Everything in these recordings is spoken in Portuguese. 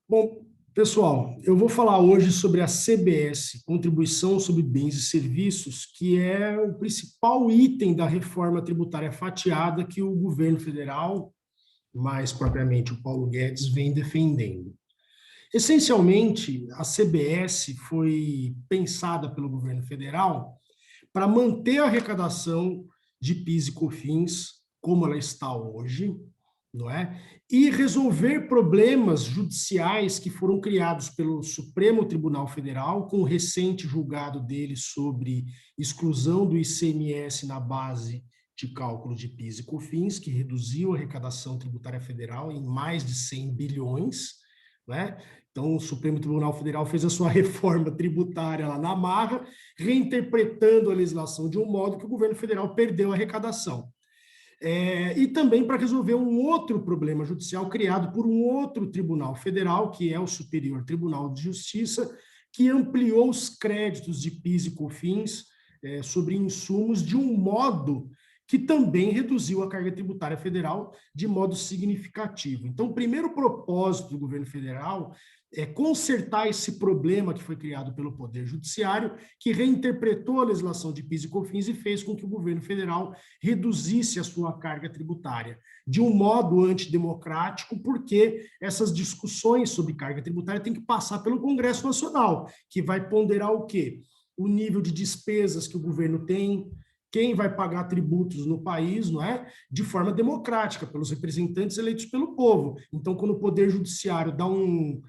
Bom, pessoal, eu vou falar hoje sobre a CBS, Contribuição sobre Bens e Serviços, que é o principal item da reforma tributária fatiada que o governo federal, mais propriamente o Paulo Guedes, vem defendendo. Essencialmente, a CBS foi pensada pelo governo federal para manter a arrecadação de PIS e COFINS como ela está hoje, não é? E resolver problemas judiciais que foram criados pelo Supremo Tribunal Federal, com o recente julgado dele sobre exclusão do ICMS na base de cálculo de PIS e COFINS, que reduziu a arrecadação tributária federal em mais de 100 bilhões, né? Então, o Supremo Tribunal Federal fez a sua reforma tributária lá na marra, reinterpretando a legislação de um modo que o governo federal perdeu a arrecadação. E também para resolver um outro problema judicial criado por um outro tribunal federal, que é o Superior Tribunal de Justiça, que ampliou os créditos de PIS e COFINS sobre insumos de um modo que também reduziu a carga tributária federal de modo significativo. Então, o primeiro propósito do governo federal é consertar esse problema que foi criado pelo Poder Judiciário, que reinterpretou a legislação de PIS e COFINS e fez com que o governo federal reduzisse a sua carga tributária de um modo antidemocrático, porque essas discussões sobre carga tributária têm que passar pelo Congresso Nacional, que vai ponderar o quê? O nível de despesas que o governo tem, quem vai pagar tributos no país, não é? De forma democrática, pelos representantes eleitos pelo povo. Então, quando o Poder Judiciário dá um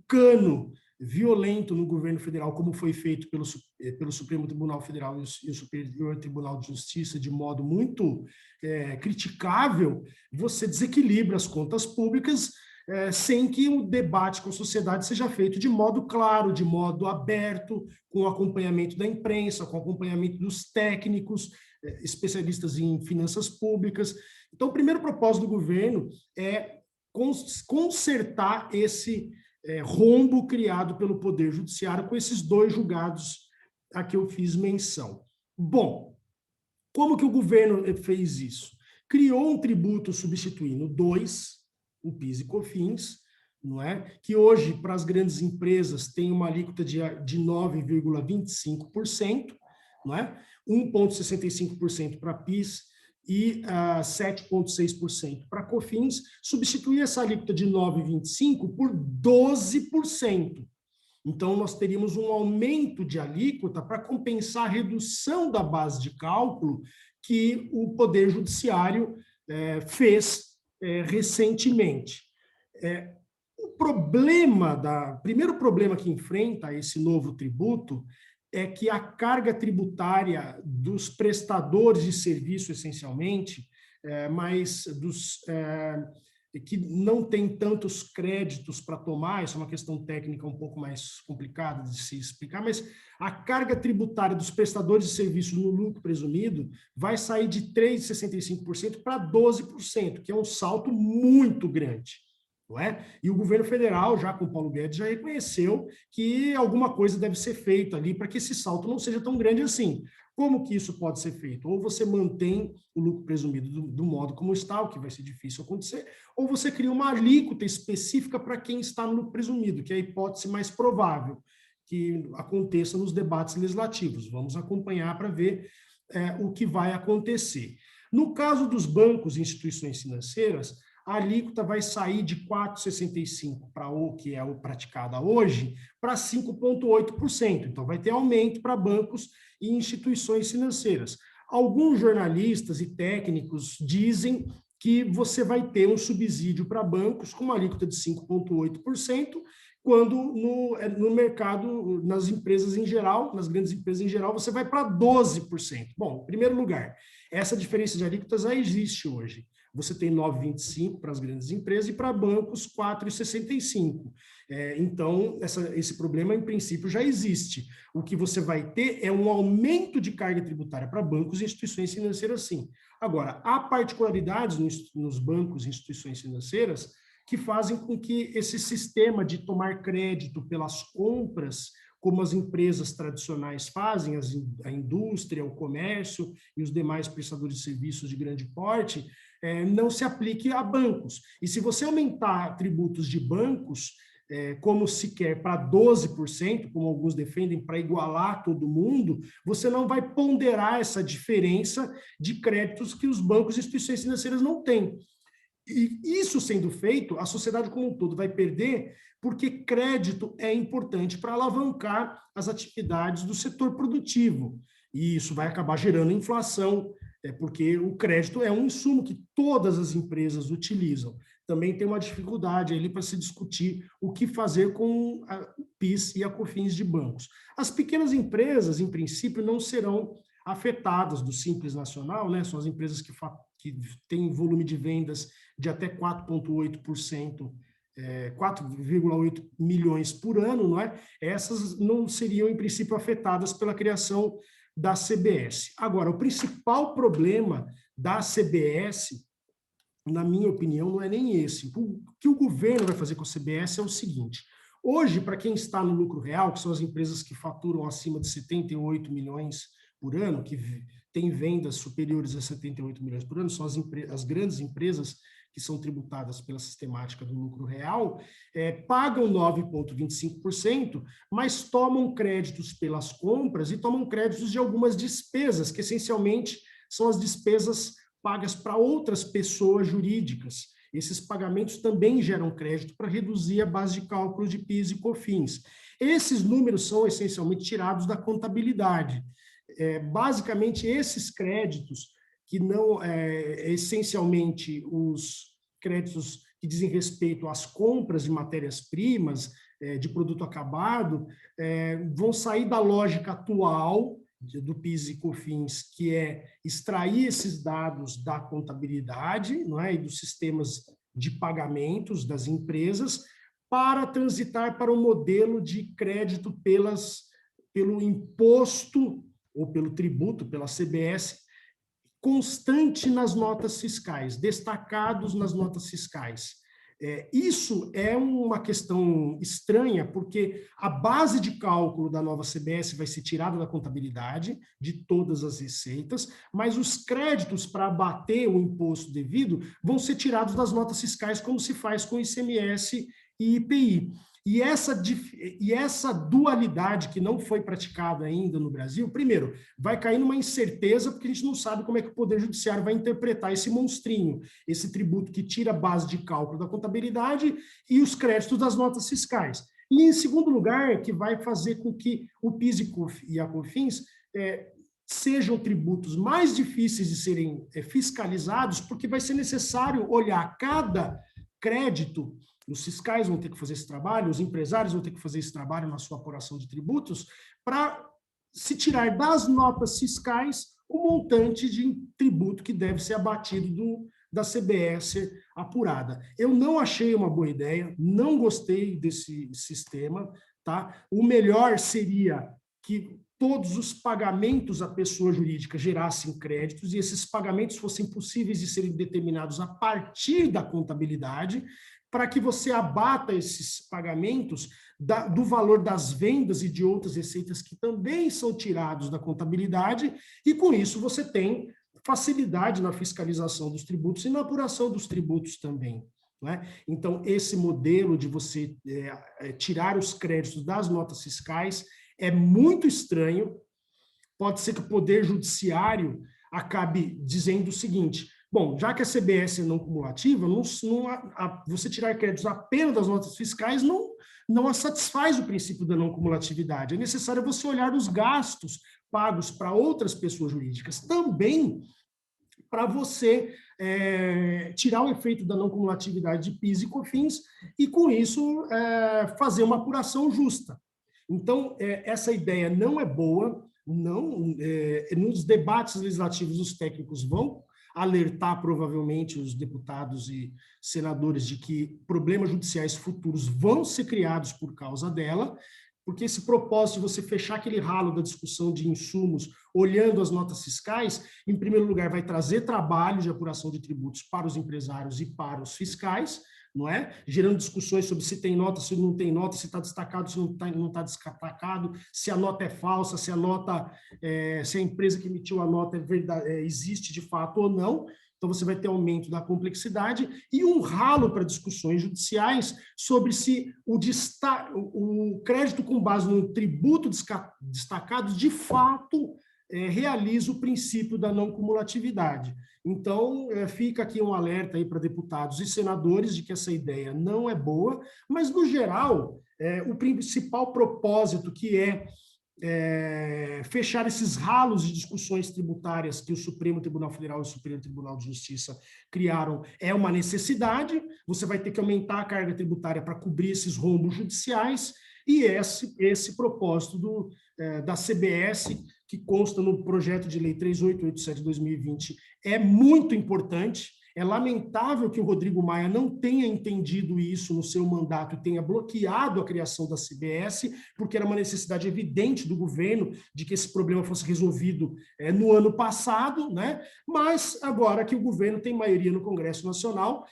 cano violento no governo federal, como foi feito pelo Supremo Tribunal Federal e o Superior Tribunal de Justiça, de modo muito criticável, você desequilibra as contas públicas sem que o debate com a sociedade seja feito de modo claro, de modo aberto, com acompanhamento da imprensa, com acompanhamento dos técnicos, especialistas em finanças públicas. Então, o primeiro propósito do governo é consertar esse rombo criado pelo Poder Judiciário com esses dois julgados a que eu fiz menção. Bom, como que o governo fez isso? Criou um tributo substituindo dois, o PIS e COFINS, não é? Que hoje, para as grandes empresas, tem uma alíquota de 9,25%, não é? 1,65% para PIS e 7,6% para COFINS, substituir essa alíquota de 9,25% por 12%. Então, nós teríamos um aumento de alíquota para compensar a redução da base de cálculo que o Poder Judiciário fez recentemente. O primeiro problema que enfrenta esse novo tributo é que a carga tributária dos prestadores de serviço, essencialmente, mas que não tem tantos créditos para tomar, isso é uma questão técnica um pouco mais complicada de se explicar, mas a carga tributária dos prestadores de serviços no lucro presumido vai sair de 3,65% para 12%, que é um salto muito grande. Não é? E o governo federal, já com o Paulo Guedes, já reconheceu que alguma coisa deve ser feita ali para que esse salto não seja tão grande assim. Como que isso pode ser feito? Ou você mantém o lucro presumido do modo como está, o que vai ser difícil acontecer, ou você cria uma alíquota específica para quem está no lucro presumido, que é a hipótese mais provável que aconteça nos debates legislativos. Vamos acompanhar para ver o que vai acontecer. No caso dos bancos e instituições financeiras, a alíquota vai sair de 4,65% para o que é o praticada hoje, para 5,8%. Então, vai ter aumento para bancos e instituições financeiras. Alguns jornalistas e técnicos dizem que você vai ter um subsídio para bancos com uma alíquota de 5,8%, quando no mercado, nas empresas em geral, nas grandes empresas em geral, você vai para 12%. Bom, em primeiro lugar, essa diferença de alíquotas já existe hoje. Você tem 9,25 para as grandes empresas e para bancos 4,65. Então, esse problema, em princípio, já existe. O que você vai ter é um aumento de carga tributária para bancos e instituições financeiras, sim. Agora, há particularidades nos bancos e instituições financeiras que fazem com que esse sistema de tomar crédito pelas compras, como as empresas tradicionais fazem, a indústria, o comércio e os demais prestadores de serviços de grande porte, não se aplique a bancos. E se você aumentar tributos de bancos, como se quer, para 12%, como alguns defendem, para igualar todo mundo, você não vai ponderar essa diferença de créditos que os bancos e instituições financeiras não têm. E isso sendo feito, a sociedade como um todo vai perder, porque crédito é importante para alavancar as atividades do setor produtivo. E isso vai acabar gerando inflação, porque o crédito é um insumo que todas as empresas utilizam. Também tem uma dificuldade ali para se discutir o que fazer com o PIS e a COFINS de bancos. As pequenas empresas, em princípio, não serão afetadas do Simples Nacional, né? São as empresas que têm volume de vendas de até 4,8%, 4,8 milhões por ano, não é? Essas não seriam, em princípio, afetadas pela criação da CBS. Agora, o principal problema da CBS, na minha opinião, não é nem esse. O que o governo vai fazer com a CBS é o seguinte: hoje, para quem está no lucro real, que são as empresas que faturam acima de 78 milhões por ano, que têm vendas superiores a 78 milhões por ano, são as grandes empresas que são tributadas pela sistemática do lucro real, pagam 9,25%, mas tomam créditos pelas compras e tomam créditos de algumas despesas, que essencialmente são as despesas pagas para outras pessoas jurídicas. Esses pagamentos também geram crédito para reduzir a base de cálculo de PIS e COFINS. Esses números são essencialmente tirados da contabilidade. Basicamente, esses créditos, que não essencialmente os créditos que dizem respeito às compras de matérias-primas, de produto acabado, vão sair da lógica atual do PIS e COFINS, que é extrair esses dados da contabilidade, não é, e dos sistemas de pagamentos das empresas, para transitar para o modelo de crédito pelo imposto ou pelo tributo, pela CBS, constante nas notas fiscais, destacados nas notas fiscais. Isso é uma questão estranha, porque a base de cálculo da nova CBS vai ser tirada da contabilidade de todas as receitas, mas os créditos para abater o imposto devido vão ser tirados das notas fiscais, como se faz com ICMS e IPI. E essa dualidade que não foi praticada ainda no Brasil, primeiro, vai cair numa incerteza, porque a gente não sabe como é que o Poder Judiciário vai interpretar esse monstrinho, esse tributo que tira a base de cálculo da contabilidade e os créditos das notas fiscais. E, em segundo lugar, que vai fazer com que o PIS e a COFINS sejam tributos mais difíceis de serem fiscalizados, porque vai ser necessário olhar cada crédito. Os fiscais vão ter que fazer esse trabalho, os empresários vão ter que fazer esse trabalho na sua apuração de tributos, para se tirar das notas fiscais o montante de tributo que deve ser abatido da CBS apurada. Eu não achei uma boa ideia, não gostei desse sistema, tá? O melhor seria que todos os pagamentos à pessoa jurídica gerassem créditos e esses pagamentos fossem possíveis de serem determinados a partir da contabilidade, para que você abata esses pagamentos do valor das vendas e de outras receitas que também são tirados da contabilidade, e com isso você tem facilidade na fiscalização dos tributos e na apuração dos tributos também. Né? Então, esse modelo de você tirar os créditos das notas fiscais é muito estranho. Pode ser que o Poder Judiciário acabe dizendo o seguinte: bom, já que a CBS é não cumulativa, você tirar créditos apenas das notas fiscais não a satisfaz o princípio da não cumulatividade. É necessário você olhar os gastos pagos para outras pessoas jurídicas também, para você tirar o efeito da não cumulatividade de PIS e COFINS e, com isso, fazer uma apuração justa. Então, essa ideia não é boa. Nos debates legislativos, os técnicos vão alertar provavelmente os deputados e senadores de que problemas judiciais futuros vão ser criados por causa dela, porque esse propósito de você fechar aquele ralo da discussão de insumos, olhando as notas fiscais, em primeiro lugar, vai trazer trabalho de apuração de tributos para os empresários e para os fiscais, não é? Gerando discussões sobre se tem nota, se não tem nota, se está destacado, se não está destacado, se a nota é falsa, se a empresa que emitiu a nota existe de fato ou não, Então, você vai ter aumento da complexidade e um ralo para discussões judiciais sobre se o crédito com base no tributo destacado, de fato, realiza o princípio da não cumulatividade. Então, fica aqui um alerta aí para deputados e senadores de que essa ideia não é boa, mas, no geral, o principal propósito, que é fechar esses ralos de discussões tributárias que o Supremo Tribunal Federal e o Superior Tribunal de Justiça criaram, é uma necessidade. Você vai ter que aumentar a carga tributária para cobrir esses rombos judiciais, e esse propósito da CBS, que consta no projeto de lei 3887 de 2020, é muito importante. É lamentável que o Rodrigo Maia não tenha entendido isso no seu mandato e tenha bloqueado a criação da CBS, porque era uma necessidade evidente do governo de que esse problema fosse resolvido no ano passado, né? Mas agora que o governo tem maioria no Congresso Nacional,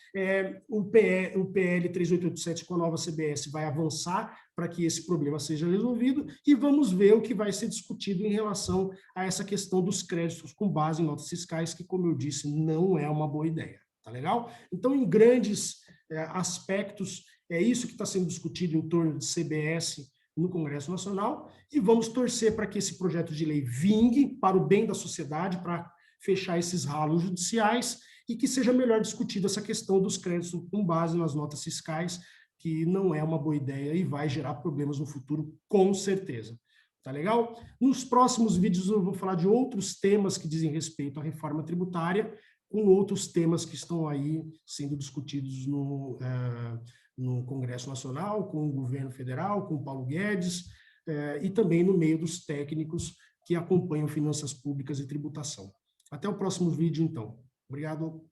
o PL 3887 com a nova CBS vai avançar para que esse problema seja resolvido, e vamos ver o que vai ser discutido em relação a essa questão dos créditos com base em notas fiscais, que, como eu disse, não é uma boa ideia. Tá legal? Então, em grandes aspectos, é isso que está sendo discutido em torno de CBS no Congresso Nacional, e vamos torcer para que esse projeto de lei vingue para o bem da sociedade, para fechar esses ralos judiciais, e que seja melhor discutida essa questão dos créditos com base nas notas fiscais, que não é uma boa ideia e vai gerar problemas no futuro, com certeza. Tá legal? Nos próximos vídeos eu vou falar de outros temas que dizem respeito à reforma tributária, com outros temas que estão aí sendo discutidos no Congresso Nacional, com o governo federal, com o Paulo Guedes, e também no meio dos técnicos que acompanham finanças públicas e tributação. Até o próximo vídeo, então. Obrigado.